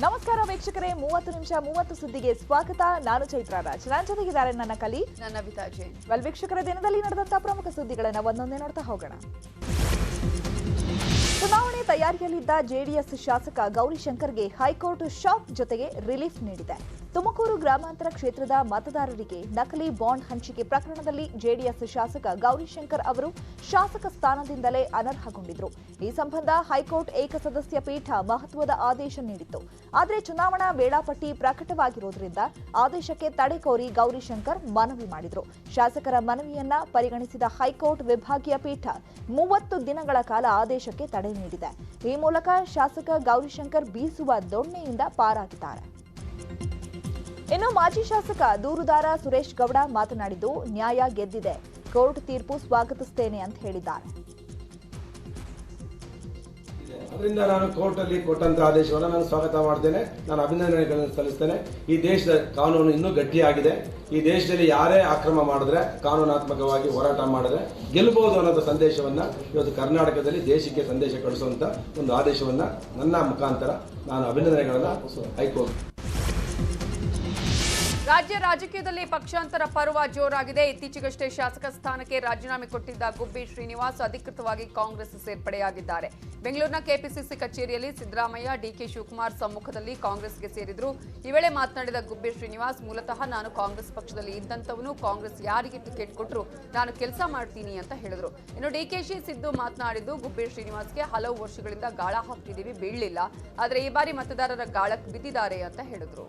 ನಮಸ್ಕಾರ ವೀಕ್ಷಕರೇ, 30 ನಿಮಿಷ 30 ಸುದ್ದಿಗೆ ಸ್ವಾಗತ. ನಾನು ಚೈತ್ರ ರಾಜ್. ನನ್ನ ಜೊತೆಗಿದ್ದಾರೆ ನನ್ನ ಕಲಿ ನನ್ನ ವಿತಾ ಜೈನ್. ವೀಕ್ಷಕರ, ದಿನದಲ್ಲಿ ನಡೆದಂತ ಪ್ರಮುಖ ಸುದ್ದಿಗಳನ್ನ ಒಂದೊಂದೇ ನೋಡ್ತಾ ಹೋಗೋಣ. ಚುನಾವಣೆ ತಯಾರಿಯಲ್ಲಿದ್ದ ಜೆಡಿಎಸ್ ಶಾಸಕ ಗೌರಿಶಂಕರ್ಗೆ ಹೈಕೋರ್ಟ್ ಶಾಕ್ ಜೊತೆಗೆ ರಿಲೀಫ್ ನೀಡಿದೆ. ತುಮಕೂರು ಗ್ರಾಮಾಂತರ ಕ್ಷೇತ್ರದ ಮತದಾರರಿಗೆ ನಕಲಿ ಬಾಂಡ್ ಹಂಚಿಕೆ ಪ್ರಕರಣದಲ್ಲಿ ಜೆಡಿಎಸ್ ಶಾಸಕ ಗೌರಿಶಂಕರ್ ಅವರು ಶಾಸಕ ಸ್ಥಾನದಿಂದಲೇ ಅನರ್ಹಗೊಂಡಿದ್ರು. ಈ ಸಂಬಂಧ ಹೈಕೋರ್ಟ್ ಏಕಸದಸ್ಯ ಪೀಠ ಮಹತ್ವದ ಆದೇಶ ನೀಡಿತ್ತು. ಆದರೆ ಚುನಾವಣಾ ವೇಳಾಪಟ್ಟಿ ಪ್ರಕಟವಾಗಿರುವುದರಿಂದ ಆದೇಶಕ್ಕೆ ತಡೆ ಕೋರಿ ಗೌರಿಶಂಕರ್ ಮನವಿ ಮಾಡಿದ್ರು. ಶಾಸಕರ ಮನವಿಯನ್ನ ಪರಿಗಣಿಸಿದ ಹೈಕೋರ್ಟ್ ವಿಭಾಗೀಯ ಪೀಠ 30 ದಿನಗಳ ಕಾಲ ಆದೇಶಕ್ಕೆ ತಡೆ ನೀಡಿದೆ. ಈ ಮೂಲಕ ಶಾಸಕ ಗೌರಿಶಂಕರ್ ಬೀಸುವ ದೊಣ್ಣೆಯಿಂದ ಪಾರಾಗಿದ್ದಾರೆ. ಇನ್ನು ಮಾಜಿ ಶಾಸಕ ದೂರುದಾರ ಸುರೇಶ್ ಗೌಡ ಮಾತನಾಡಿದ್ದು, ನ್ಯಾಯ ಗೆದ್ದಿದೆ, ಕೋರ್ಟ್ ತೀರ್ಪು ಸ್ವಾಗತಿಸುತ್ತೇನೆ ಅಂತ ಹೇಳಿದ್ದಾರೆ. ಅದರಿಂದ ನಾನು ಕೋರ್ಟ್ ಅಲ್ಲಿ ಕೊಟ್ಟಂತ ಆದೇಶವನ್ನು ನಾನು ಸ್ವಾಗತ ಮಾಡ್ತೇನೆ. ನಾನು ಅಭಿನಂದನೆಗಳನ್ನು ಸಲ್ಲಿಸ್ತೇನೆ. ಈ ದೇಶದ ಕಾನೂನು ಇನ್ನೂ ಗಟ್ಟಿಯಾಗಿದೆ. ಈ ದೇಶದಲ್ಲಿ ಯಾರೇ ಅಕ್ರಮ ಮಾಡಿದ್ರೆ, ಕಾನೂನಾತ್ಮಕವಾಗಿ ಹೋರಾಟ ಮಾಡಿದ್ರೆ ಗೆಲ್ಲಬಹುದು ಅನ್ನೋದು ಸಂದೇಶವನ್ನ ಇವತ್ತು ಕರ್ನಾಟಕದಲ್ಲಿ ದೇಶಕ್ಕೆ ಸಂದೇಶ ಕಳಿಸುವಂತ ಒಂದು ಆದೇಶವನ್ನ ನನ್ನ ಮುಖಾಂತರ ನಾನು ಅಭಿನಂದನೆಗಳನ್ನ ಹೈಕೋರ್ಟ್. ರಾಜ್ಯ ರಾಜಕೀಯದಲ್ಲಿ ಪಕ್ಷಾಂತರ ಪರ್ವ ಜೋರಾಗಿದೆ. ಇತ್ತೀಚೆಗಷ್ಟೇ ಶಾಸಕ ಸ್ಥಾನಕ್ಕೆ ರಾಜೀನಾಮೆ ಕೊಟ್ಟಿದ್ದ ಗುಬ್ಬಿ ಶ್ರೀನಿವಾಸ್ ಅಧಿಕೃತವಾಗಿ ಕಾಂಗ್ರೆಸ್ ಸೇರ್ಪಡೆಯಾಗಿದ್ದಾರೆ. ಬೆಂಗಳೂರಿನ ಕೆಪಿಸಿಸಿ ಕಚೇರಿಯಲ್ಲಿ ಸಿದ್ದರಾಮಯ್ಯ, ಡಿಕೆ ಶಿವಕುಮಾರ್ ಸಮ್ಮುಖದಲ್ಲಿ ಕಾಂಗ್ರೆಸ್ಗೆ ಸೇರಿದ್ರು. ಈ ವೇಳೆ ಮಾತನಾಡಿದ ಗುಬ್ಬಿ ಶ್ರೀನಿವಾಸ್, ಮೂಲತಃ ನಾನು ಕಾಂಗ್ರೆಸ್ ಪಕ್ಷದಲ್ಲಿ ಇದ್ದಂತವನು, ಕಾಂಗ್ರೆಸ್ ಯಾರಿಗೆ ಟಿಕೆಟ್ ಕೊಟ್ಟರು ನಾನು ಕೆಲಸ ಮಾಡ್ತೀನಿ ಅಂತ ಹೇಳಿದ್ರು. ಇನ್ನು ಡಿಕೆಶಿ ಸಿದ್ದು ಮಾತನಾಡಿದ್ದು, ಗುಬ್ಬಿ ಶ್ರೀನಿವಾಸ್ಗೆ ಹಲವು ವರ್ಷಗಳಿಂದ ಗಾಳ ಹಾಕ್ತಿದ್ದೀವಿ, ಬೀಳಲಿಲ್ಲ, ಆದರೆ ಈ ಬಾರಿ ಮತದಾರರ ಗಾಳಕ್ಕೆ ಬಿದ್ದಿದ್ದಾರೆ ಅಂತ ಹೇಳಿದ್ರು.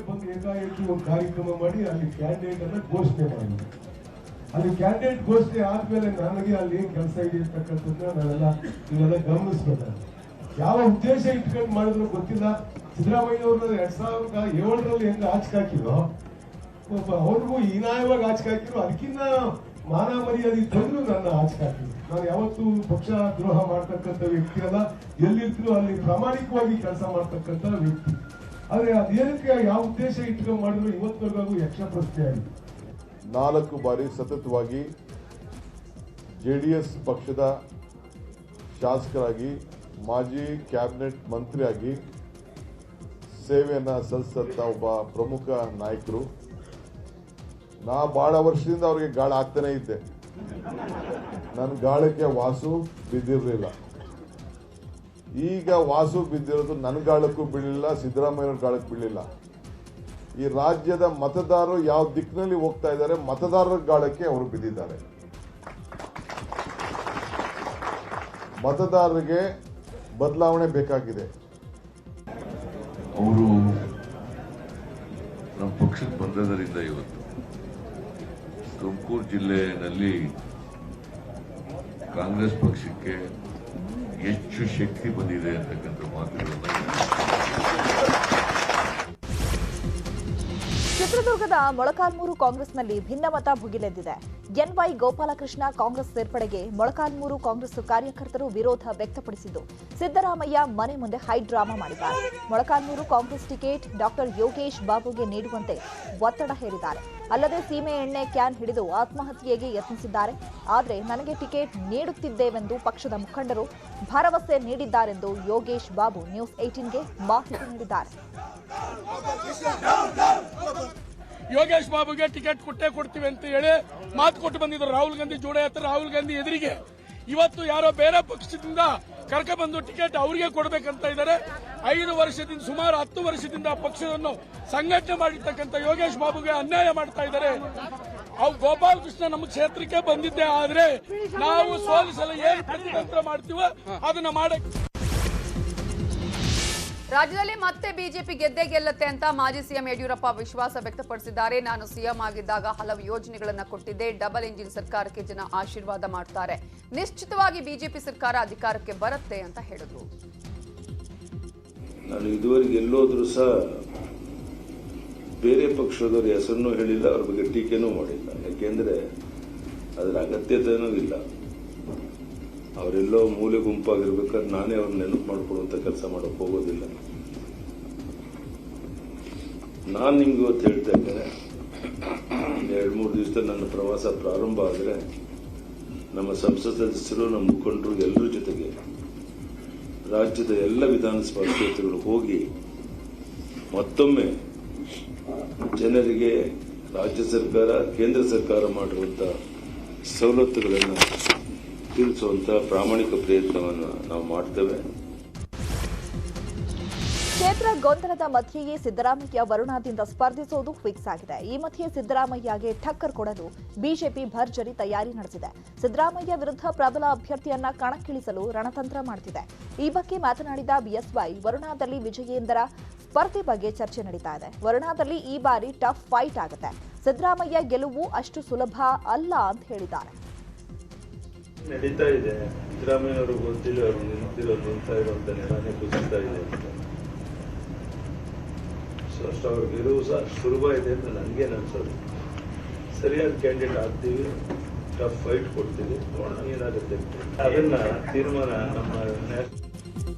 ಬಂದು ಏಕಾಏಕಿ ಒಂದು ಕಾರ್ಯಕ್ರಮ ಮಾಡಿ ಅಲ್ಲಿ ಕ್ಯಾಂಡಿಡೇಟ್ ಅನ್ನ ಘೋಷಣೆ ಮಾಡಿ, ಅಲ್ಲಿ ಕ್ಯಾಂಡಿಡೇಟ್ ಘೋಷಣೆ ಆದ್ಮೇಲೆ ನನಗೆ ಅಲ್ಲಿ ಏನ್ ಕೆಲಸ ಇದೆ ಅಂತಕ್ಕಂಥದ್ದನ್ನ ನೀವೆಲ್ಲ ಗಮನಿಸ್ಬೇಕಾದ್ರೆ ಯಾವ ಉದ್ದೇಶ ಇಟ್ಕೊಂಡು ಮಾಡಿದ್ರು ಗೊತ್ತಿಲ್ಲ. ಸಿದ್ದರಾಮಯ್ಯ ಅವ್ರನ್ನ 2007ರಲ್ಲಿ ಹೆಂಗ ಆಚೆ ಹಾಕಿರೋ ಅವ್ರಿಗೂ ಹೀನಾಯವಾಗಿ ಆಚೆ ಹಾಕಿರೋ, ಅದಕ್ಕಿಂತ ಮಾನ ಮರ್ಯಾದೆ ತಂದ್ರು ನನ್ನ ಆಚೆ ಹಾಕಿದ್ರು. ನಾನು ಯಾವತ್ತೂ ಪಕ್ಷ ದ್ರೋಹ ಮಾಡ್ತಕ್ಕಂಥ ವ್ಯಕ್ತಿ ಅಲ್ಲ, ಎಲ್ಲಿದ್ರು ಅಲ್ಲಿ ಪ್ರಾಮಾಣಿಕವಾಗಿ ಕೆಲಸ ಮಾಡ್ತಕ್ಕಂಥ ವ್ಯಕ್ತಿ. ಆದ್ರೆ ಅದೇನಕ್ಕೆ ಯಾವ ಉದ್ದೇಶ ಇಟ್ಕೊಂಡು ಮಾಡಿದ್ರು ಇವತ್ತವರೆಗೂ ಯಕ್ಷ ಪ್ರಶ್ನೆ ಆಗಿದೆ. 4 ಬಾರಿ ಸತತವಾಗಿ ಜೆಡಿಎಸ್ ಪಕ್ಷದ ಶಾಸಕರಾಗಿ, ಮಾಜಿ ಕ್ಯಾಬಿನೆಟ್ ಮಂತ್ರಿಯಾಗಿ ಸೇವೆಯನ್ನ ಸಲ್ಲಿಸಿದಂತ ಒಬ್ಬ ಪ್ರಮುಖ ನಾಯಕರು. ನಾ ಬಹಳ ವರ್ಷದಿಂದ ಅವ್ರಿಗೆ ಗಾಳ ಆಗ್ತಾನೆ ಇದ್ದೆ. ನನ್ನ ಗಾಳಕ್ಕೆ ವಾಸು ಬಿದ್ದಿರಲಿಲ್ಲ. ಈಗ ವಾಸು ಬಿದ್ದಿರೋದು ನನ್ನ ಗಾಳಕ್ಕೂ ಬೀಳಲಿಲ್ಲ, ಸಿದ್ದರಾಮಯ್ಯ ಗಾಳಕ್ಕೆ ಬೀಳಲಿಲ್ಲ. ಈ ರಾಜ್ಯದ ಮತದಾರರು ಯಾವ ದಿಕ್ಕಿನಲ್ಲಿ ಹೋಗ್ತಾ ಇದ್ದಾರೆ, ಮತದಾರರ ಗಾಳಕ್ಕೆ ಅವರು ಬಿದ್ದಿದ್ದಾರೆ. ಮತದಾರರಿಗೆ ಬದಲಾವಣೆ ಬೇಕಾಗಿದೆ. ಅವರು ನಮ್ಮ ಪಕ್ಷಕ್ಕೆ ಬಂದದರಿಂದ ಇವತ್ತು ತುಮಕೂರು ಜಿಲ್ಲೆಯಲ್ಲಿ ಕಾಂಗ್ರೆಸ್ ಪಕ್ಷಕ್ಕೆ ಹೆಚ್ಚು ಶಕ್ತಿ ಬಂದಿದೆ ಅಂತಕ್ಕಂಥ ಮಾತುಗಳನ್ನು. ಚಿತ್ರದುರ್ಗದ ಮೊಳಕಾಲ್ಮೂರು ಕಾಂಗ್ರೆಸ್ನಲ್ಲಿ ಭಿನ್ನಮತ ಭುಗಿಲೆದ್ದಿದೆ. ಎನ್ವೈ ಗೋಪಾಲಕೃಷ್ಣ ಕಾಂಗ್ರೆಸ್ ಸೇರ್ಪಡೆಗೆ ಮೊಳಕಾಲ್ಮೂರು ಕಾಂಗ್ರೆಸ್ ಕಾರ್ಯಕರ್ತರು ವಿರೋಧ ವ್ಯಕ್ತಪಡಿಸಿದ್ದು, ಸಿದ್ದರಾಮಯ್ಯ ಮನೆ ಮುಂದೆ ಹೈ ಡ್ರಾಮಾ ಮಾಡಿದ್ದಾರೆ. ಮೊಳಕಾಲ್ಮೂರು ಕಾಂಗ್ರೆಸ್ ಟಿಕೆಟ್ ಡಾಕ್ಟರ್ ಯೋಗೇಶ್ ಬಾಬುಗೆ ನೀಡುವಂತೆ ಒತ್ತಡ ಹೇರಿದ್ದಾರೆ. ಅಲ್ಲದೆ ಸೀಮೆ ಎಣ್ಣೆ ಕ್ಯಾನ್ ಹಿಡಿದು ಆತ್ಮಹತ್ಯೆಗೆ ಯತ್ನಿಸಿದ್ದಾರೆ. ಆದರೆ ನನಗೆ ಟಿಕೆಟ್ ನೀಡುತ್ತಿದ್ದೇವೆಂದು ಪಕ್ಷದ ಮುಖಂಡರು ಭರವಸೆ ನೀಡಿದ್ದಾರೆಂದು ಯೋಗೇಶ್ ಬಾಬು ನ್ಯೂಸ್ 18ಗೆ ಮಾಹಿತಿ ನೀಡಿದ್ದಾರೆ. ಯೋಗೇಶ್ ಬಾಬುಗೆ ಟಿಕೆಟ್ ಕೊಟ್ಟೇ ಕೊಡ್ತೀವಿ ಅಂತ ಹೇಳಿ ಮಾತು ಕೊಟ್ಟು ಬಂದಿದ್ರು ರಾಹುಲ್ ಗಾಂಧಿ ಜೋಡೆ ಹತ್ರ. ರಾಹುಲ್ ಗಾಂಧಿ ಎದುರಿಗೆ ಇವತ್ತು ಯಾರೋ ಬೇರೆ ಪಕ್ಷದಿಂದ ಕರ್ಕೊಂಡ್ಬಂದು ಟಿಕೆಟ್ ಅವರಿಗೆ ಕೊಡಬೇಕಂತ ಇದ್ದಾರೆ. 5 ವರ್ಷದಿಂದ, ಸುಮಾರು 10 ವರ್ಷದಿಂದ ಪಕ್ಷವನ್ನು ಸಂಘಟನೆ ಮಾಡಿರ್ತಕ್ಕಂಥ ಯೋಗೇಶ್ ಬಾಬುಗೆ ಅನ್ಯಾಯ ಮಾಡ್ತಾ ಇದ್ದಾರೆ. ಅವು ಗೋಪಾಲ್ ಕೃಷ್ಣ ನಮ್ಮ ಕ್ಷೇತ್ರಕ್ಕೆ ಬಂದಿದ್ದೆ, ಆದ್ರೆ ನಾವು ಸೋಲಿಸಲು ಏನು ಪ್ರತಿತಂತ್ರ ಮಾಡ್ತೀವೋ ಅದನ್ನ ಮಾಡಕ್ಕೆ. ರಾಜ್ಯದಲ್ಲಿ ಮತ್ತೆ ಬಿಜೆಪಿ ಗೆದ್ದೇ ಗೆಲ್ಲುತ್ತೆ ಅಂತ ಮಾಜಿ ಸಿಎಂ ಯಡಿಯೂರಪ್ಪ ವಿಶ್ವಾಸ ವ್ಯಕ್ತಪಡಿಸಿದ್ದಾರೆ. ನಾನು ಸಿಎಂ ಆಗಿದ್ದಾಗ ಹಲವು ಯೋಜನೆಗಳನ್ನು ಕೊಟ್ಟಿದ್ದೆ. ಡಬಲ್ ಇಂಜಿನ್ ಸರ್ಕಾರಕ್ಕೆ ಜನ ಆಶೀರ್ವಾದ ಮಾಡ್ತಾರೆ. ನಿಶ್ಚಿತವಾಗಿ ಬಿಜೆಪಿ ಸರ್ಕಾರ ಅಧಿಕಾರಕ್ಕೆ ಬರುತ್ತೆ ಅಂತ ಹೇಳಿದ್ರು. ನಾನು ಇದುವರೆಗೆ ಎಲ್ಲೋದ್ರೂ ಸಹ ಬೇರೆ ಪಕ್ಷದವ್ರ ಹೆಸರನ್ನೂ ಹೇಳಿಲ್ಲ, ಅವ್ರ ಬಗ್ಗೆ ಟೀಕೆನೂ ಮಾಡಿಲ್ಲ. ಯಾಕೆಂದ್ರೆ ಅದರ ಅಗತ್ಯತೆನೂ ಇಲ್ಲ. ಅವರೆಲ್ಲೋ ಮೂಲೆ ಗುಂಪಾಗಿರ್ಬೇಕಾದ್ರೆ ನಾನೇ ಅವ್ರನ್ನ ನೆನಪು ಮಾಡಿಕೊಡುವಂತ ಕೆಲಸ ಮಾಡಕ್ ಹೋಗೋದಿಲ್ಲ. ನಾನು ನಿಮ್ಗೆ ಇವತ್ತು ಹೇಳ್ತಾ ಇದ್ದೇನೆ, 2-3 ದಿವಸದಲ್ಲಿ ನನ್ನ ಪ್ರವಾಸ ಪ್ರಾರಂಭ ಆದರೆ ನಮ್ಮ ಸಂಸತ್ ಸದಸ್ಯರು, ನಮ್ಮ ಮುಖಂಡರು ಎಲ್ಲರ ಜೊತೆಗೆ ರಾಜ್ಯದ ಎಲ್ಲ ವಿಧಾನಸಭಾ ಕ್ಷೇತ್ರಗಳು ಹೋಗಿ ಮತ್ತೊಮ್ಮೆ ಜನರಿಗೆ ರಾಜ್ಯ ಸರ್ಕಾರ ಕೇಂದ್ರ ಸರ್ಕಾರ ಮಾಡಿರುವಂತಹ ಸವಲತ್ತುಗಳನ್ನು ತಿಳಿಸುವಂತಹ ಪ್ರಾಮಾಣಿಕ ಪ್ರಯತ್ನವನ್ನು ನಾವು ಮಾಡ್ತೇವೆ. ಕ್ಷೇತ್ರ ಗೊಂದಲದ ಮಧ್ಯೆಯೇ ಸಿದ್ದರಾಮಯ್ಯ ವರುಣಾದಿಂದ ಸ್ಪರ್ಧಿಸುವುದು ಫಿಕ್ಸ್ ಆಗಿದೆ. ಈ ಮಧ್ಯೆ ಸಿದ್ದರಾಮಯ್ಯಗೆ ಟಕ್ಕರ್ ಕೊಡಲು ಬಿಜೆಪಿ ಭರ್ಜರಿ ತಯಾರಿ ನಡೆಸಿದೆ. ಸಿದ್ದರಾಮಯ್ಯ ವಿರುದ್ಧ ಪ್ರಬಲ ಅಭ್ಯರ್ಥಿಯನ್ನ ಕಣಕ್ಕಿಳಿಸಲು ರಣತಂತ್ರ ಮಾಡುತ್ತಿದೆ. ಈ ಬಗ್ಗೆ ಮಾತನಾಡಿದ ಬಿಎಸ್ವೈ, ವರುಣಾದಲ್ಲಿ ವಿಜಯೇಂದ್ರ ಸ್ಪರ್ಧೆ ಬಗ್ಗೆ ಚರ್ಚೆ ನಡೀತಾ ಇದೆ. ವರುಣಾದಲ್ಲಿ ಈ ಬಾರಿ ಟಫ್ ಫೈಟ್ ಆಗುತ್ತೆ. ಸಿದ್ದರಾಮಯ್ಯ ಗೆಲುವು ಅಷ್ಟು ಸುಲಭ ಅಲ್ಲ ಅಂತ ಹೇಳಿದ್ದಾರೆ. ನಡೀತಾ ಇದೆ. ಸಿದ್ದರಾಮಯ್ಯ ಅವರು ಗೊತ್ತಿಲ್ಲ, ಅವರು ನಿಂತಿರೋದು ನಿಲ್ತಾ ಇರುವಂತ ನೆಲನೇ ಕುಸಿಸ್ತಾ ಇದೆ. ಅಷ್ಟು ಅವ್ರ ಗೆಲುವು ಸಹ ಸುಲಭ ಇದೆ ಅಂತ ನನಗೇನು ಅನ್ಸೋದು. ಸರಿಯಾದ ಕ್ಯಾಂಡಿಡೇಟ್ ಆಗ್ತೀವಿ, ಟಫ್ ಫೈಟ್ ಕೊಡ್ತೀವಿ, ನೋಡೋಣ ಏನಾಗುತ್ತೆ. ಅದನ್ನ ತೀರ್ಮಾನ ನಮ್ಮ.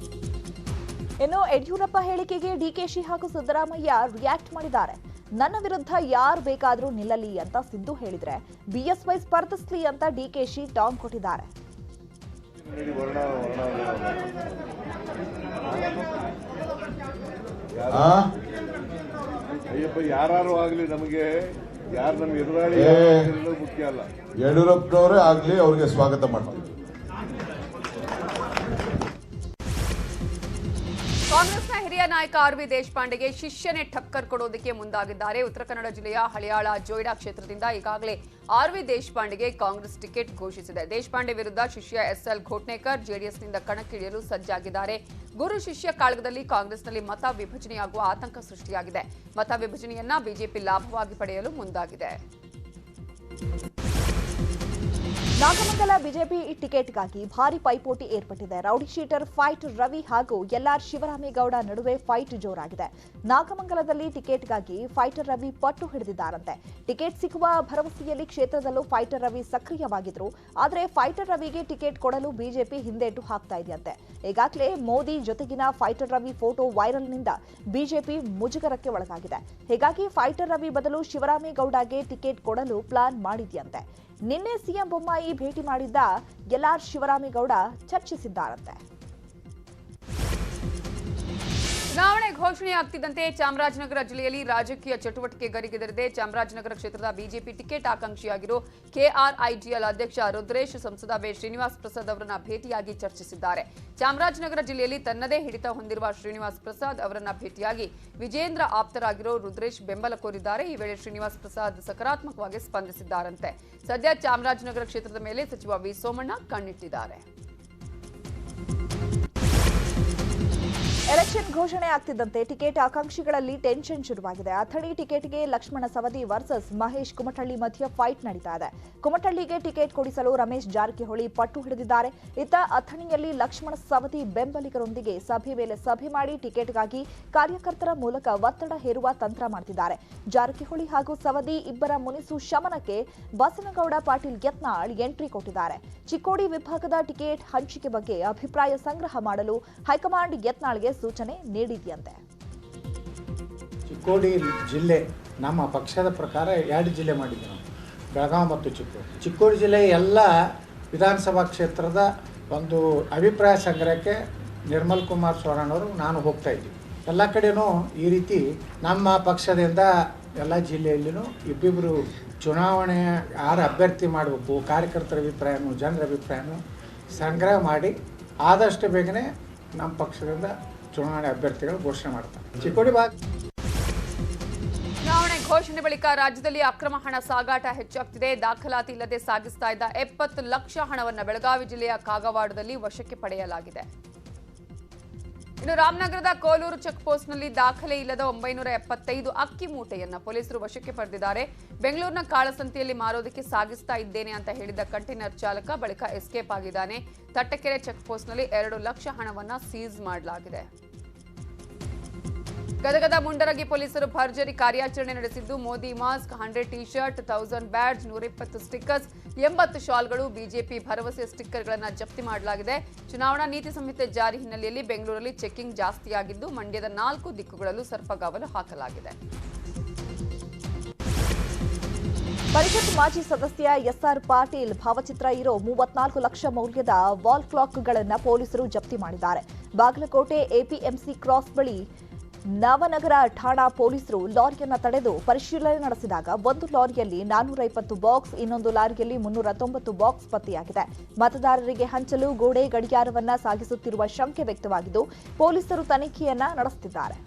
ಇನ್ನು ಯಡಿಯೂರಪ್ಪ ಹೇಳಿಕೆಗೆ ಡಿಕೆಶಿ ಹಾಗೂ ಸಿದ್ದರಾಮಯ್ಯ ರಿಯಾಕ್ಟ್ ಮಾಡಿದ್ದಾರೆ. ನನ್ನ ವಿರುದ್ಧ ಯಾರು ಬೇಕಾದರೂ ನಿಲ್ಲಲಿ ಅಂತ ಸಿದ್ದು ಹೇಳಿದ್ರೆ, ಬಿಎಸ್ವೈ ಸ್ಪರ್ಧಿಸಲಿ ಅಂತ ಡಿಕೆಶಿ ಟಾಂಗ್ ಕೊಟ್ಟಿದ್ದಾರೆ. ಅಯ್ಯಪ್ಪ, ಯಾರು ಆಗ್ಲಿ ನಮಗೆ, ಯಾರು ನಮ್ಗೆ ಎದುರಾಳಿ ಮುಖ್ಯ ಅಲ್ಲ. ಯಡಿಯೂರಪ್ಪನವರೇ ಆಗ್ಲಿ, ಅವ್ರಿಗೆ ಸ್ವಾಗತ ಮಾಡ್ತೀವಿ. ಕಾಂಗ್ರೆಸ್ನ ಹಿರಿಯ ನಾಯಕ ಆರ್.ವಿ. ದೇಶಪಾಂಡೆಗೆ ಶಿಷ್ಯನೇ ಟಕ್ಕರ್ ಕೊಡೋದಕ್ಕೆ ಮುಂದಾಗಿದ್ದಾರೆ. ಉತ್ತರ ಕನ್ನಡ ಜಿಲ್ಲೆಯ ಹಳಿಯಾಳ ಜೋಯಿಡಾ ಕ್ಷೇತ್ರದಿಂದ ಈಗಾಗಲೇ ಆರ್.ವಿ. ದೇಶಪಾಂಡೆಗೆ ಕಾಂಗ್ರೆಸ್ ಟಿಕೆಟ್ ಘೋಷಿಸಿದೆ. ದೇಶಪಾಂಡೆ ವಿರುದ್ಧ ಶಿಷ್ಯ ಎಸ್ಎಲ್ ಘೋಟ್ನೇಕರ್ ಜೆಡಿಎಸ್ನಿಂದ ಕಣಕ್ಕಿಳಿಯಲು ಸಜ್ಜಾಗಿದ್ದಾರೆ. ಗುರು ಶಿಷ್ಯ ಕಾಳಗದಲ್ಲಿ ಕಾಂಗ್ರೆಸ್ನಲ್ಲಿ ಮತ ವಿಭಜನೆಯಾಗುವ ಆತಂಕ ಸೃಷ್ಟಿಯಾಗಿದೆ. ಮತ ವಿಭಜನೆಯನ್ನ ಬಿಜೆಪಿ ಲಾಭವಾಗಿ ಪಡೆಯಲು ಮುಂದಾಗಿದೆ. ನಾಗಮಂಗಲ ಬಿಜೆಪಿ ಟಿಕೆಟ್ಗಾಗಿ ಭಾರಿ ಪೈಪೋಟಿ ಏರ್ಪಟ್ಟಿದೆ. ರೌಡಿ ಶೀಟರ್ ಫೈಟ್ ರವಿ ಹಾಗೂ ಎಲ್ಆರ್ ಶಿವರಾಮೇಗೌಡ ನಡುವೆ ಫೈಟ್ ಜೋರಾಗಿದೆ. ನಾಗಮಂಗಲದಲ್ಲಿ ಟಿಕೆಟ್ಗಾಗಿ ಫೈಟರ್ ರವಿ ಪಟ್ಟು ಹಿಡಿದಿದ್ದಾರಂತೆ. ಟಿಕೆಟ್ ಸಿಗುವ ಭರವಸೆಯಲ್ಲಿ ಕ್ಷೇತ್ರದಲ್ಲೂ ಫೈಟರ್ ರವಿ ಸಕ್ರಿಯವಾಗಿದ್ರು. ಆದರೆ ಫೈಟರ್ ರವಿಗೆ ಟಿಕೆಟ್ ಕೊಡಲು ಬಿಜೆಪಿ ಹಿಂದೇಟು ಹಾಕ್ತಾ ಇದೆಯಂತೆ. ಈಗಾಗಲೇ ಮೋದಿ ಜೊತೆಗಿನ ಫೈಟರ್ ರವಿ ಫೋಟೋ ವೈರಲ್ನಿಂದ ಬಿಜೆಪಿ ಮುಜುಗರಕ್ಕೆ ಒಳಗಾಗಿದೆ. ಹೀಗಾಗಿ ಫೈಟರ್ ರವಿ ಬದಲು ಶಿವರಾಮೇಗೌಡಗೆ ಟಿಕೆಟ್ ಕೊಡಲು ಪ್ಲಾನ್ ಮಾಡಿದೆಯಂತೆ. ನಿನ್ನೆ ಸಿಎಂ ಬೊಮ್ಮಾಯಿ ಭೇಟಿ ಮಾಡಿದ್ದ ಎಲ್ಆರ್ ಶಿವರಾಮೇಗೌಡ ಚರ್ಚಿಸಿದ್ದಾರಂತೆ. ಚುನಾವಣೆ ಘೋಷಣೆಯಾಗ್ತಿದ್ದಂತೆ ಚಾಮರಾಜನಗರ ಜಿಲ್ಲೆಯಲ್ಲಿ ರಾಜಕೀಯ ಚಟುವಟಿಕೆ ಗರಿಗೆದರಿದೆ. ಚಾಮರಾಜನಗರ ಕ್ಷೇತ್ರದ ಬಿಜೆಪಿ ಟಿಕೆಟ್ ಆಕಾಂಕ್ಷಿಯಾಗಿರೋ ಕೆಆರ್ಐಟಿಎಲ್ ಅಧ್ಯಕ್ಷ ರುದ್ರೇಶ್ ಸಂಸದ ವೆ ಶ್ರೀನಿವಾಸ್ ಪ್ರಸಾದ್ ಅವರನ್ನ ಭೇಟಿಯಾಗಿ ಚರ್ಚಿಸಿದ್ದಾರೆ. ಚಾಮರಾಜನಗರ ಜಿಲ್ಲೆಯಲ್ಲಿ ತನ್ನದೇ ಹಿಡಿತ ಹೊಂದಿರುವ ಶ್ರೀನಿವಾಸ್ ಪ್ರಸಾದ್ ಅವರನ್ನ ಭೇಟಿಯಾಗಿ ವಿಜೇಂದ್ರ ಆಪ್ತರಾಗಿರೋ ರುದ್ರೇಶ್ ಬೆಂಬಲ ಕೋರಿದ್ದಾರೆ. ಈ ವೇಳೆ ಶ್ರೀನಿವಾಸ್ ಪ್ರಸಾದ್ ಸಕಾರಾತ್ಮಕವಾಗಿ ಸ್ಪಂದಿಸಿದ್ದಾರಂತೆ. ಸದ್ಯ ಚಾಮರಾಜನಗರ ಕ್ಷೇತ್ರದ ಮೇಲೆ ಸಚಿವ ವಿ ಸೋಮಣ್ಣ ಕಣ್ಣಿಟ್ಟಿದ್ದಾರೆ. ಎಲೆಕ್ಷನ್ ಘೋಷಣೆ ಆಗ್ತಿದ್ದಂತೆ ಟಿಕೆಟ್ ಆಕಾಂಕ್ಷಿಗಳಲ್ಲಿ ಟೆನ್ಷನ್ ಶುರುವಾಗಿದೆ. ಅಥಣಿ ಟಿಕೆಟ್ಗೆ ಲಕ್ಷ್ಮಣ ಸವದಿ ವರ್ಸಸ್ ಮಹೇಶ್ ಕುಮಟಳ್ಳಿ ಮಧ್ಯೆ ಫೈಟ್ ನಡೀತಾ ಇದೆ. ಕುಮಟಳ್ಳಿಗೆ ಟಿಕೆಟ್ ಕೊಡಿಸಲು ರಮೇಶ್ ಜಾರಕಿಹೊಳಿ ಪಟ್ಟು ಹಿಡಿದಿದ್ದಾರೆ. ಇತ್ತ ಅಥಣಿಯಲ್ಲಿ ಲಕ್ಷ್ಮಣ ಸವದಿ ಬೆಂಬಲಿಗರೊಂದಿಗೆ ಸಭೆ ಮೇಲೆ ಸಭೆ ಮಾಡಿ ಟಿಕೆಟ್ಗಾಗಿ ಕಾರ್ಯಕರ್ತರ ಮೂಲಕ ಒತ್ತಡ ಹೇರುವ ತಂತ್ರ ಮಾಡ್ತಿದ್ದಾರೆ. ಜಾರಕಿಹೊಳಿ ಹಾಗೂ ಸವದಿ ಇಬ್ಬರ ಮುನಿಸು ಶಮನಕ್ಕೆ ಬಸನಗೌಡ ಪಾಟೀಲ್ ಯತ್ನಾಳ್ ಎಂಟ್ರಿ ಕೊಟ್ಟಿದ್ದಾರೆ. ಚಿಕ್ಕೋಡಿ ವಿಭಾಗದ ಟಿಕೆಟ್ ಹಂಚಿಕೆ ಬಗ್ಗೆ ಅಭಿಪ್ರಾಯ ಸಂಗ್ರಹ ಮಾಡಲು ಹೈಕಮಾಂಡ್ ಯತ್ನಾಳ್ಗೆ ಸೂಚನೆ ನೀಡಿದೆಯಂತೆ. ಚಿಕ್ಕೋಡಿ ಜಿಲ್ಲೆ ನಮ್ಮ ಪಕ್ಷದ ಪ್ರಕಾರ 2 ಜಿಲ್ಲೆ ಮಾಡಿದ್ವಿ ನಾವು, ಬೆಳಗಾವಿ ಮತ್ತು ಚಿಕ್ಕೋಡಿ ಜಿಲ್ಲೆ ಎಲ್ಲ ವಿಧಾನಸಭಾ ಕ್ಷೇತ್ರದ ಒಂದು ಅಭಿಪ್ರಾಯ ಸಂಗ್ರಹಕ್ಕೆ ನಿರ್ಮಲ್ ಕುಮಾರ್ ಸೋರಣ್ಣವರು ನಾನು ಹೋಗ್ತಾ ಇದ್ದೀವಿ. ಎಲ್ಲ ಕಡೆನೂ ಈ ರೀತಿ ನಮ್ಮ ಪಕ್ಷದಿಂದ ಎಲ್ಲ ಜಿಲ್ಲೆಯಲ್ಲಿನೂ ಇಬ್ಬಿಬ್ಬರು ಚುನಾವಣೆ ಯಾರು ಅಭ್ಯರ್ಥಿ ಮಾಡಬೇಕು, ಕಾರ್ಯಕರ್ತರ ಅಭಿಪ್ರಾಯನೂ ಜನರ ಅಭಿಪ್ರಾಯನೂ ಸಂಗ್ರಹ ಮಾಡಿ ಆದಷ್ಟು ಬೇಗನೆ ನಮ್ಮ ಪಕ್ಷದಿಂದ ಚುನಾವಣೆ ಅಭ್ಯರ್ಥಿಗಳು ಘೋಷಣೆ ಮಾಡ್ತಾರೆ. ಚಿಕ್ಕೋಡಿ ಭಾಗ ಚುನಾವಣೆ ಘೋಷಣೆ ಬಳಿಕ ರಾಜ್ಯದಲ್ಲಿ ಅಕ್ರಮ ಹಣ ಸಾಗಾಟ ಹೆಚ್ಚಾಗ್ತಿದೆ. ದಾಖಲಾತಿ ಇಲ್ಲದೆ ಸಾಗಿಸ್ತಾ ಇದ್ದ 70 ಲಕ್ಷ ಹಣವನ್ನು ಬೆಳಗಾವಿ ಜಿಲ್ಲೆಯ ಕಾಗವಾಡದಲ್ಲಿ ವಶಕ್ಕೆ ಪಡೆಯಲಾಗಿದೆ. ಇನ್ನು ರಾಮನಗರದ ಕೋಲೂರು ಚೆಕ್ ಪೋಸ್ಟ್ನಲ್ಲಿ ದಾಖಲೆ ಇಲ್ಲದ 975 ಅಕ್ಕಿ ಮೂಟೆಯನ್ನ ಪೊಲೀಸರು ವಶಕ್ಕೆ ಪಡೆದಿದ್ದಾರೆ. ಬೆಂಗಳೂರಿನ ಕಾಳಸಂತೆಯಲ್ಲಿ ಮಾರೋದಕ್ಕೆ ಸಾಗಿಸ್ತಾ ಇದ್ದೇನೆ ಅಂತ ಹೇಳಿದ ಕಂಟೈನರ್ ಚಾಲಕ ಬಳಿಕ ಎಸ್ಕೇಪ್ ಆಗಿದ್ದಾನೆ. ತಟ್ಟಕೆರೆ ಚೆಕ್ ಪೋಸ್ಟ್ನಲ್ಲಿ 2 ಲಕ್ಷ ಹಣವನ್ನ ಸೀಸ್ ಮಾಡಲಾಗಿದೆ. ಗದಗದ ಮುಂಡರಗಿ ಪೊಲೀಸರು ಭರ್ಜರಿ ಕಾರ್ಯಾಚರಣೆ ನಡೆಸಿದ್ದು Modi mask, 100 T shirt, 1000 badge, 120 stickers, 80 ಶಾಲ್ಗಳು, ಬಿಜೆಪಿ ಭರವಸೆ ಸ್ಟಿಕ್ಕರ್ಗಳನ್ನು ಜಪ್ತಿ ಮಾಡಲಾಗಿದೆ. ಚುನಾವಣಾ ನೀತಿ ಸಂಹಿತೆ ಜಾರಿ ಹಿನ್ನೆಲೆಯಲ್ಲಿ ಬೆಂಗಳೂರಲ್ಲಿ ಚೆಕಿಂಗ್ ಜಾಸ್ತಿಯಾಗಿದ್ದು ಮಂಡ್ಯದ 4 ದಿಕ್ಕುಗಳಲ್ಲೂ ಸರ್ಪಗಾವಲು ಹಾಕಲಾಗಿದೆ. ಪರಿಷತ್ ಮಾಜಿ ಸದಸ್ಯ ಎಸ್ಆರ್ ಪಾಟೀಲ್ ಭಾವಚಿತ್ರ ಇರೋ 34 ಲಕ್ಷ ಮೌಲ್ಯದ ವಾಲ್ ಕ್ಲಾಕ್ಗಳನ್ನು ಪೊಲೀಸರು ಜಪ್ತಿ ಮಾಡಿದ್ದಾರೆ. ಬಾಗಲಕೋಟೆ ಎಪಿಎಂಸಿ ಕ್ರಾಸ್ ಬಳಿ ನವನಗರ ಠಾಣಾ ಪೊಲೀಸರು ಲಾರಿಯನ್ನು ತಡೆದು ಪರಿಶೀಲನೆ ನಡೆಸಿದಾಗ ಒಂದು ಲಾರಿಯಲ್ಲಿ 420 ಬಾಕ್ಸ್, ಇನ್ನೊಂದು ಲಾರಿಯಲ್ಲಿ 390 ಬಾಕ್ಸ್ ಪತ್ತೆಯಾಗಿದೆ. ಮತದಾರರಿಗೆ ಹಂಚಲು ಗೋಡೆ ಗಡಿಯಾರವನ್ನ ಸಾಗಿಸುತ್ತಿರುವ ಶಂಕೆ ವ್ಯಕ್ತವಾಗಿದ್ದು ಪೊಲೀಸರು ತನಿಖೆಯನ್ನ ನಡೆಸುತ್ತಿದ್ದಾರೆ.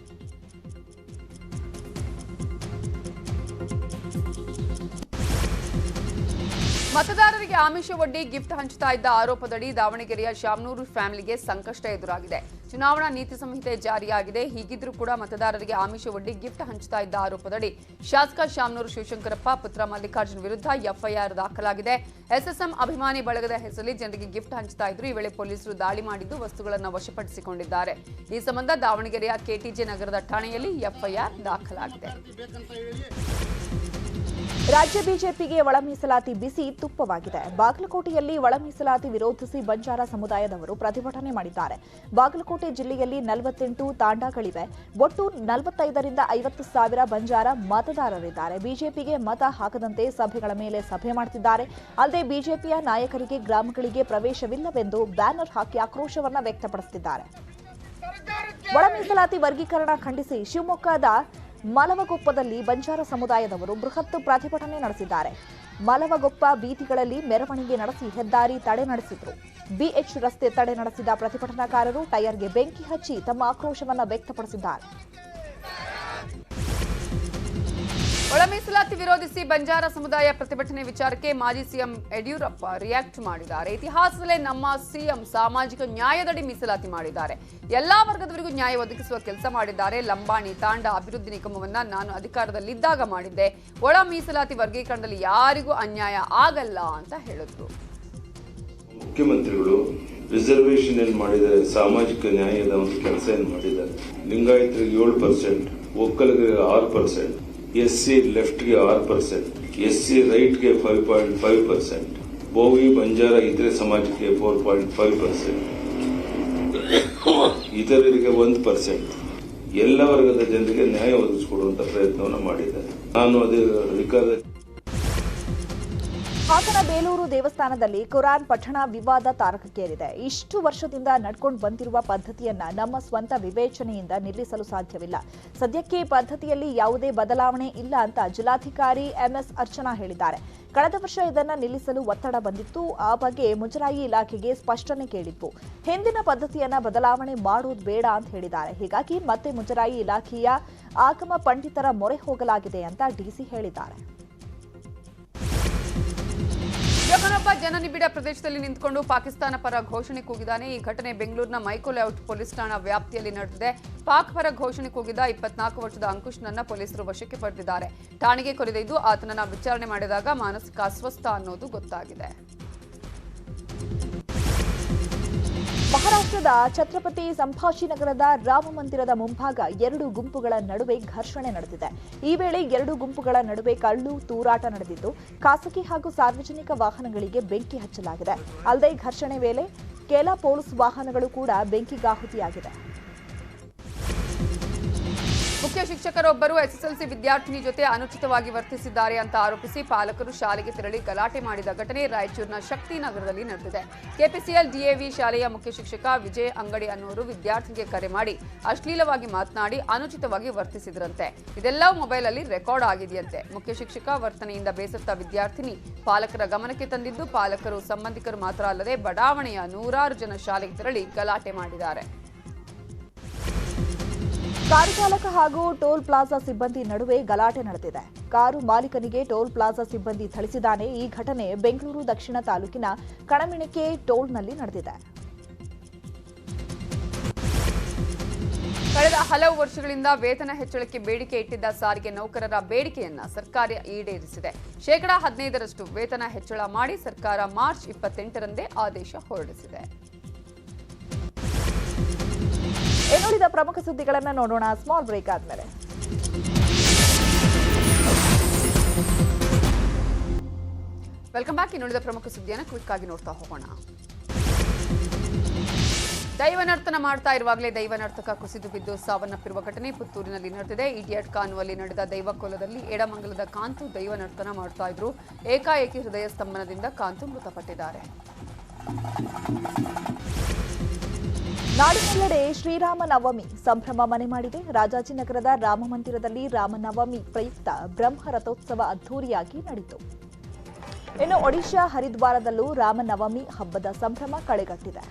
ಮತದಾರರಿಗೆ ಆಮಿಷ ಒಡ್ಡಿ ಗಿಫ್ಟ್ ಹಂಚುತ್ತಾ ಇದ್ದ ಆರೋಪದಡಿ ದಾವಣಗೆರೆಯ ಶಾಮನೂರು ಫ್ಯಾಮಿಲಿಗೆ ಸಂಕಷ್ಟ ಎದುರಾಗಿದೆ. ಚುನಾವಣಾ ನೀತಿ ಸಂಹಿತೆ ಜಾರಿಯಾಗಿದೆ. ಹೀಗಿದ್ರೂ ಕೂಡ ಮತದಾರರಿಗೆ ಆಮಿಷ ಒಡ್ಡಿ ಗಿಫ್ಟ್ ಹಂಚುತ್ತಾ ಇದ್ದ ಆರೋಪದಡಿ ಶಾಸಕ ಶಾಮನೂರು ಶಿವಶಂಕರಪ್ಪ ಪುತ್ರ ಮಲ್ಲಿಕಾರ್ಜುನ್ ವಿರುದ್ಧ ಎಫ್ಐಆರ್ ದಾಖಲಾಗಿದೆ. ಎಸ್ಎಸ್ಎಂ ಅಭಿಮಾನಿ ಬಳಗದ ಹೆಸರಲ್ಲಿ ಜನರಿಗೆ ಗಿಫ್ಟ್ ಹಂಚುತ್ತಾ ಇದ್ರು. ಈ ವೇಳೆ ಪೊಲೀಸರು ದಾಳಿ ಮಾಡಿದ್ದು ವಸ್ತುಗಳನ್ನು ವಶಪಡಿಸಿಕೊಂಡಿದ್ದಾರೆ. ಈ ಸಂಬಂಧ ದಾವಣಗೆರೆಯ ಕೆಟಿಜೆ ನಗರದ ಠಾಣೆಯಲ್ಲಿ ಎಫ್ಐಆರ್ ದಾಖಲಾಗಿದೆ. ರಾಜ್ಯ ಬಿಜೆಪಿಗೆ ಒಳ ಮೀಸಲಾತಿ ಬಿಸಿ ತುಪ್ಪವಾಗಿದೆ. ಬಾಗಲಕೋಟೆಯಲ್ಲಿ ಒಳ ಮೀಸಲಾತಿ ವಿರೋಧಿಸಿ ಬಂಜಾರ ಸಮುದಾಯದವರು ಪ್ರತಿಭಟನೆ ಮಾಡಿದ್ದಾರೆ. ಬಾಗಲಕೋಟೆ ಜಿಲ್ಲೆಯಲ್ಲಿ 48 ತಾಂಡಾಗಳಿವೆ. ಒಟ್ಟು 45ರಿಂದ 50 ಸಾವಿರ ಬಂಜಾರ ಮತದಾರರಿದ್ದಾರೆ. ಬಿಜೆಪಿಗೆ ಮತ ಹಾಕದಂತೆ ಸಭೆಗಳ ಮೇಲೆ ಸಭೆ ಮಾಡುತ್ತಿದ್ದಾರೆ. ಅಲ್ಲದೆ ಬಿಜೆಪಿಯ ನಾಯಕರಿಗೆ ಗ್ರಾಮಗಳಿಗೆ ಪ್ರವೇಶವಿಲ್ಲವೆಂದು ಬ್ಯಾನರ್ ಹಾಕಿ ಆಕ್ರೋಶವನ್ನು ವ್ಯಕ್ತಪಡಿಸುತ್ತಿದ್ದಾರೆ. ಒಳ ಮೀಸಲಾತಿ ವರ್ಗೀಕರಣ ಖಂಡಿಸಿ ಶಿವಮೊಗ್ಗದ ಮಲವಗೊಪ್ಪದಲ್ಲಿ ಬಂಜಾರ ಸಮುದಾಯದವರು ಬೃಹತ್ ಪ್ರತಿಭಟನೆ ನಡೆಸಿದ್ದಾರೆ. ಮಲವಗೊಪ್ಪ ಬೀದಿಗಳಲ್ಲಿ ಮೆರವಣಿಗೆ ನಡೆಸಿ ಹೆದ್ದಾರಿ ತಡೆ ನಡೆಸಿದ್ರು. ಬಿಎಚ್ ರಸ್ತೆ ತಡೆ ನಡೆಸಿದ ಪ್ರತಿಭಟನಾಕಾರರು ಟೈರ್ಗೆ ಬೆಂಕಿ ಹಚ್ಚಿ ತಮ್ಮ ಆಕ್ರೋಶವನ್ನು ವ್ಯಕ್ತಪಡಿಸಿದ್ದಾರೆ. ಒಳ ಮೀಸಲಾತಿ ವಿರೋಧಿಸಿ ಬಂಜಾರ ಸಮುದಾಯ ಪ್ರತಿಭಟನೆ ವಿಚಾರಕ್ಕೆ ಮಾಜಿ ಸಿಎಂ ಯಡಿಯೂರಪ್ಪ ರಿಯಾಕ್ಟ್ ಮಾಡಿದ್ದಾರೆ. ಇತಿಹಾಸದಲ್ಲೇ ನಮ್ಮ ಸಿಎಂ ಸಾಮಾಜಿಕ ನ್ಯಾಯದಡಿ ಮೀಸಲಾತಿ ಮಾಡಿದ್ದಾರೆ. ಎಲ್ಲಾ ವರ್ಗದವರಿಗೂ ನ್ಯಾಯ ಒದಗಿಸುವ ಕೆಲಸ ಮಾಡಿದ್ದಾರೆ. ಲಂಬಾಣಿ ತಾಂಡ ಅಭಿವೃದ್ಧಿ ನಿಗಮವನ್ನ ನಾನು ಅಧಿಕಾರದಲ್ಲಿದ್ದಾಗ ಮಾಡಿದ್ದೆ. ಒಳ ಮೀಸಲಾತಿ ವರ್ಗೀಕರಣದಲ್ಲಿ ಯಾರಿಗೂ ಅನ್ಯಾಯ ಆಗಲ್ಲ ಅಂತ ಹೇಳಿದ್ರು. ಮುಖ್ಯಮಂತ್ರಿಗಳು ರಿಸರ್ವೇಶನ್ ಏನ್ ಮಾಡಿದ್ದಾರೆ, ಸಾಮಾಜಿಕ ನ್ಯಾಯದ ಒಂದು ಕೆಲಸ ಏನ್ ಮಾಡಿದ್ದಾರೆ. ಲಿಂಗಾಯತರಿಗೆ 7%, ಒಕ್ಕಲಿಗರಿಗೆ 6%, ಎಸ್ಸಿ ಲೆಫ್ಟ್ಗೆ 6%, ಎಸ್ಸಿ ರೈಟ್ಗೆ 5.5%, ಬೋವಿ ಬಂಜಾರ ಇತರೆ ಸಮಾಜಕ್ಕೆ 4.5%, ಇತರರಿಗೆ 1%, ಎಲ್ಲ ವರ್ಗದ ಜನರಿಗೆ ನ್ಯಾಯ ಒದಗಿಸಿಕೊಡುವಂತ ಪ್ರಯತ್ನವನ್ನು ಮಾಡಿದ್ದಾರೆ. ನಾನು ಅದೇ ಅಧಿಕಾರದ ಹಾಸನ ಬೇಲೂರು ದೇವಸ್ಥಾನದಲ್ಲಿ ಕುರಾನ್ ಪಠಣ ವಿವಾದ ತಾರಕಕ್ಕೇರಿದೆ. ಇಷ್ಟು ವರ್ಷದಿಂದ ನಡ್ಕೊಂಡು ಬಂದಿರುವ ಪದ್ಧತಿಯನ್ನ ನಮ್ಮ ಸ್ವಂತ ವಿವೇಚನೆಯಿಂದ ನಿಲ್ಲಿಸಲು ಸಾಧ್ಯವಿಲ್ಲ. ಸದ್ಯಕ್ಕೆ ಪದ್ಧತಿಯಲ್ಲಿ ಯಾವುದೇ ಬದಲಾವಣೆ ಇಲ್ಲ ಅಂತ ಜಿಲ್ಲಾಧಿಕಾರಿ ಎಂಎಸ್ ಅರ್ಚನಾ ಹೇಳಿದ್ದಾರೆ. ಕಳೆದ ವರ್ಷ ಇದನ್ನ ನಿಲ್ಲಿಸಲು ಒತ್ತಡ ಬಂದಿತ್ತು. ಆ ಬಗ್ಗೆ ಮುಜರಾಯಿ ಇಲಾಖೆಗೆ ಸ್ಪಷ್ಟನೆ ಕೇಳಿತ್ತು. ಹಿಂದಿನ ಪದ್ಧತಿಯನ್ನ ಬದಲಾವಣೆ ಮಾಡೋದು ಬೇಡ ಅಂತ ಹೇಳಿದ್ದಾರೆ. ಹೀಗಾಗಿ ಮತ್ತೆ ಮುಜರಾಯಿ ಇಲಾಖೆಯ ಆಗಮ ಪಂಡಿತರ ಮೊರೆ ಹೋಗಲಾಗಿದೆ ಅಂತ ಡಿಸಿ ಹೇಳಿದ್ದಾರೆ. ಯುವಕನೊಬ್ಬ ಜನನಿಬಿಡ ಪ್ರದೇಶದಲ್ಲಿ ನಿಂತುಕೊಂಡು ಪಾಕಿಸ್ತಾನ ಪರ ಘೋಷಣೆ ಕೂಗಿದ್ದಾನೆ. ಈ ಘಟನೆ ಬೆಂಗಳೂರಿನ ಮೈಕೋ ಲೇಔಟ್ ಪೊಲೀಸ್ ಠಾಣಾ ವ್ಯಾಪ್ತಿಯಲ್ಲಿ ನಡೆದಿದೆ. ಪಾಕ್ ಪರ ಘೋಷಣೆ ಕೂಗಿದ 24 ವರ್ಷದ ಅಂಕುಶ್ನನ್ನ ಪೊಲೀಸರು ವಶಕ್ಕೆ ಪಡೆದಿದ್ದಾರೆ. ಠಾಣೆಗೆ ಕರೆದೊಯ್ದು ಆತನನ್ನ ವಿಚಾರಣೆ ಮಾಡಿದಾಗ ಮಾನಸಿಕ ಅಸ್ವಸ್ಥ ಅನ್ನೋದು ಗೊತ್ತಾಗಿದೆ. ಮಹಾರಾಷ್ಟ್ರದ ಛತ್ರಪತಿ ಸಂಭಾಜಿನಗರದ ರಾಮ ಮಂದಿರದ ಮುಂಭಾಗ 2 ಗುಂಪುಗಳ ನಡುವೆ ಘರ್ಷಣೆ ನಡೆದಿದೆ. ಈ ವೇಳೆ 2 ಗುಂಪುಗಳ ನಡುವೆ ಕಳ್ಳು ತೂರಾಟ ನಡೆದಿದ್ದು ಖಾಸಗಿ ಹಾಗೂ ಸಾರ್ವಜನಿಕ ವಾಹನಗಳಿಗೆ ಬೆಂಕಿ ಹಚ್ಚಲಾಗಿದೆ. ಅಲ್ಲದೆ ಘರ್ಷಣೆ ವೇಳೆ ಕೆಲ ಪೊಲೀಸ್ ವಾಹನಗಳು ಕೂಡ ಬೆಂಕಿಗಾಹುತಿಯಾಗಿದೆ. ಮುಖ್ಯ ಶಿಕ್ಷಕರೊಬ್ಬರು ಎಸ್ಎಸ್ಎಲ್ಸಿ ವಿದ್ಯಾರ್ಥಿನಿ ಜೊತೆ ಅನುಚಿತವಾಗಿ ವರ್ತಿಸಿದ್ದಾರೆ ಅಂತ ಆರೋಪಿಸಿ ಪಾಲಕರು ಶಾಲೆಗೆ ತೆರಳಿ ಗಲಾಟೆ ಮಾಡಿದ ಘಟನೆ ರಾಯಚೂರಿನ ಶಕ್ತಿನಗರದಲ್ಲಿ ನಡೆದಿದೆ. ಕೆಪಿಸಿಎಲ್ ಡಿಎವಿ ಶಾಲೆಯ ಮುಖ್ಯ ಶಿಕ್ಷಕ ವಿಜಯ್ ಅಂಗಡಿ ಅನ್ನೋರು ವಿದ್ಯಾರ್ಥಿನಿಗೆ ಕರೆ ಮಾಡಿ ಅಶ್ಲೀಲವಾಗಿ ಮಾತನಾಡಿ ಅನುಚಿತವಾಗಿ ವರ್ತಿಸಿದ್ರಂತೆ. ಇದೆಲ್ಲವೂ ಮೊಬೈಲಲ್ಲಿ ರೆಕಾರ್ಡ್ ಆಗಿದೆಯಂತೆ. ಮುಖ್ಯ ಶಿಕ್ಷಕ ವರ್ತನೆಯಿಂದ ಬೇಸತ್ತ ವಿದ್ಯಾರ್ಥಿನಿ ಪಾಲಕರ ಗಮನಕ್ಕೆ ತಂದಿದ್ದು ಪಾಲಕರು ಸಂಬಂಧಿಕರು ಮಾತ್ರ ಅಲ್ಲದೆ ಬಡಾವಣೆಯ 100 ಜನ ಶಾಲೆಗೆ ತೆರಳಿ ಗಲಾಟೆ ಮಾಡಿದ್ದಾರೆ. ಕಾರು ಚಾಲಕ ಹಾಗೂ ಟೋಲ್ ಪ್ಲಾಜಾ ಸಿಬ್ಬಂದಿ ನಡುವೆ ಗಲಾಟೆ ನಡೆದಿದೆ. ಕಾರು ಮಾಲೀಕನಿಗೆ ಟೋಲ್ ಪ್ಲಾಜಾ ಸಿಬ್ಬಂದಿ ಥಳಿಸಿದ್ದಾನೆ. ಈ ಘಟನೆ ಬೆಂಗಳೂರು ದಕ್ಷಿಣ ತಾಲೂಕಿನ ಕಣಮಿಣಿಕೆ ಟೋಲ್ನಲ್ಲಿ ನಡೆದಿದೆ. ಕಳೆದ ಹಲವು ವರ್ಷಗಳಿಂದ ವೇತನ ಹೆಚ್ಚಳಕ್ಕೆ ಬೇಡಿಕೆ ಇಟ್ಟಿದ್ದ ಸಾರಿಗೆ ನೌಕರರ ಬೇಡಿಕೆಯನ್ನ ಸರ್ಕಾರ ಈಡೇರಿಸಿದೆ. 15% ವೇತನ ಹೆಚ್ಚಳ ಮಾಡಿ ಸರ್ಕಾರ ಮಾರ್ಚ್ 28ರಂದೇ ಆದೇಶ ಹೊರಡಿಸಿದೆ. ಇನ್ನುಳಿದ ಪ್ರಮುಖ ಸುದ್ದಿಗಳನ್ನು ನೋಡೋಣ ಸ್ಮಾಲ್ ಬ್ರೇಕ್ ಆದ್ಮೇಲೆ. Welcome back. ಇನ್ನುಳಿದ ಪ್ರಮುಖ ಸುದ್ದಿಯನ್ನು ಕ್ವಿಕ್ ಆಗಿ ನೋಡ್ತಾ ಹೋಗೋಣ. ದೈವನರ್ತನ ಮಾಡ್ತಾ ಇರುವಾಗಲೇ ದೈವನರ್ತಕ ಕುಸಿದು ಬಿದ್ದು ಸಾವನ್ನಪ್ಪಿರುವ ಘಟನೆ ಪುತ್ತೂರಿನಲ್ಲಿ ನಡೆದಿದೆ. ಇಡಿಯಟ್ ಕಾನುವಲ್ಲಿ ನಡೆದ ದೈವಕೋಲದಲ್ಲಿ ಎಡಮಂಗಲದ ಕಾಂತು ದೈವನರ್ತನ ಮಾಡ್ತಾ ಇದ್ರು. ಏಕಾಏಕಿ ಹೃದಯ ಸ್ತಂಭನದಿಂದ ಕಾಂತು ಮೃತಪಟ್ಟಿದ್ದಾರೆ. ನಾಡಿನೆಲ್ಲೆಡೆ ಶ್ರೀರಾಮನವಮಿ ಸಂಭ್ರಮ ಮನೆ ಮಾಡಿದೆ. ರಾಜಾಜಿನಗರದ ರಾಮಮಂದಿರದಲ್ಲಿ ರಾಮನವಮಿ ಪ್ರಯುಕ್ತ ಬ್ರಹ್ಮ ರಥೋತ್ಸವ ಅದ್ದೂರಿಯಾಗಿ ನಡೆಯಿತು. ಇನ್ನು ಒಡಿಶಾ ಹರಿದ್ವಾರದಲ್ಲೂ ರಾಮನವಮಿ ಹಬ್ಬದ ಸಂಭ್ರಮ ಕಳೆಗಟ್ಟಿದೆ.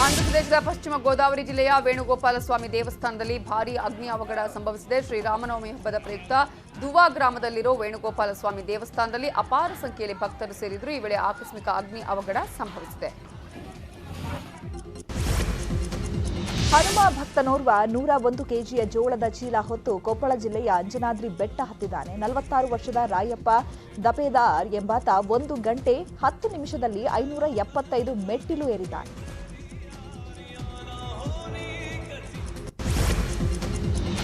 ಆಂಧ್ರಪ್ರದೇಶದ ಪಶ್ಚಿಮ ಗೋದಾವರಿ ಜಿಲ್ಲೆಯ ವೇಣುಗೋಪಾಲ ಸ್ವಾಮಿ ದೇವಸ್ಥಾನದಲ್ಲಿ ಭಾರೀ ಅಗ್ನಿ ಅವಘಡ ಸಂಭವಿಸಿದೆ. ಶ್ರೀರಾಮನವಮಿ ಹಬ್ಬದ ಪ್ರಯುಕ್ತ ದುವಾ ಗ್ರಾಮದಲ್ಲಿರೋ ವೇಣುಗೋಪಾಲ ಸ್ವಾಮಿ ದೇವಸ್ಥಾನದಲ್ಲಿ ಅಪಾರ ಸಂಖ್ಯೆಯಲ್ಲಿ ಭಕ್ತರು ಸೇರಿದ್ರು. ಈ ವೇಳೆ ಆಕಸ್ಮಿಕ ಅಗ್ನಿ ಅವಘಡ ಸಂಭವಿಸಿದೆ. ಹನುಮ ಭಕ್ತನೋರ್ವ 101 ಕೆಜಿಯ ಜೋಳದ ಚೀಲ ಹೊತ್ತು ಕೊಪ್ಪಳ ಜಿಲ್ಲೆಯ ಅಂಜನಾದ್ರಿ ಬೆಟ್ಟ ಹತ್ತಿದ್ದಾನೆ. 46 ವರ್ಷದ ರಾಯಪ್ಪ ದಪೇದಾರ್ ಎಂಬಾತ 1 ಗಂಟೆ 10 ನಿಮಿಷದಲ್ಲಿ 575 ಮೆಟ್ಟಿಲು ಏರಿದ್ದಾನೆ.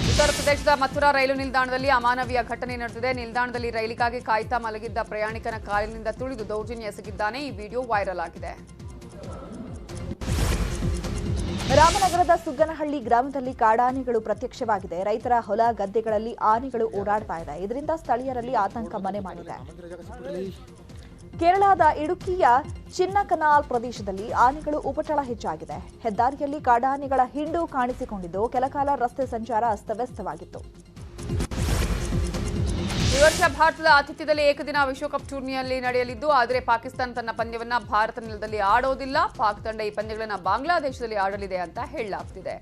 ಉತ್ತರ ಪ್ರದೇಶದ ಮಥುರಾ ರೈಲು ನಿಲ್ದಾಣದಲ್ಲಿ ಅಮಾನವೀಯ ಘಟನೆ ನಡೆದಿದೆ. ನಿಲ್ದಾಣದಲ್ಲಿ ರೈಲಿಗಾಗಿ ಕಾಯ್ತಾ ಮಲಗಿದ್ದ ಪ್ರಯಾಣಿಕನ ಕಾಲಿನಿಂದ ತುಳಿದು ದೌರ್ಜನ್ಯ ಎಸಗಿದ್ದಾನೆ. ಈ ವಿಡಿಯೋ ವೈರಲ್ ಆಗಿದೆ. ರಾಮನಗರದ ಸುಗ್ಗನಹಳ್ಳಿ ಗ್ರಾಮದಲ್ಲಿ ಕಾಡಾನೆಗಳು ಪ್ರತ್ಯಕ್ಷವಾಗಿದೆ. ರೈತರ ಹೊಲ ಗದ್ದೆಗಳಲ್ಲಿ ಆನೆಗಳು ಓಡಾಡ್ತಾ ಇದೆ. ಇದರಿಂದ ಸ್ಥಳೀಯರಲ್ಲಿ ಆತಂಕ ಮನೆ ಮಾಡಿದೆ. ಕೇರಳದ ಇಡುಕಿಯ ಚಿನ್ನಕನಾಲ್ ಪ್ರದೇಶದಲ್ಲಿ ಆನೆಗಳು ಉಪಟಳ ಹೆಚ್ಚಾಗಿದೆ. ಹೆದ್ದಾರಿಯಲ್ಲಿ ಕಾಡಾನೆಗಳ ಹಿಂಡು ಕಾಣಿಸಿಕೊಂಡಿದ್ದು ಕೆಲಕಾಲ ರಸ್ತೆ ಸಂಚಾರ ಅಸ್ತವ್ಯಸ್ತವಾಗಿತ್ತು. ಈ ವರ್ಷ ಭಾರತದ ಆತಿಥ್ಯದಲ್ಲಿ ಏಕದಿನ ವಿಶ್ವಕಪ್ ಟೂರ್ನಿಯಲ್ಲಿ ನಡೆಯಲಿದ್ದು, ಆದರೆ ಪಾಕಿಸ್ತಾನ ತನ್ನ ಪಂದ್ಯವನ್ನ ಭಾರತ ನೆಲದಲ್ಲಿ ಆಡೋದಿಲ್ಲ. ಪಾಕ್ ತಂಡ ಈ ಪಂದ್ಯಗಳನ್ನು ಬಾಂಗ್ಲಾದೇಶದಲ್ಲಿ ಆಡಲಿದೆ ಅಂತ ಹೇಳಲಾಗ್ತಿದೆ.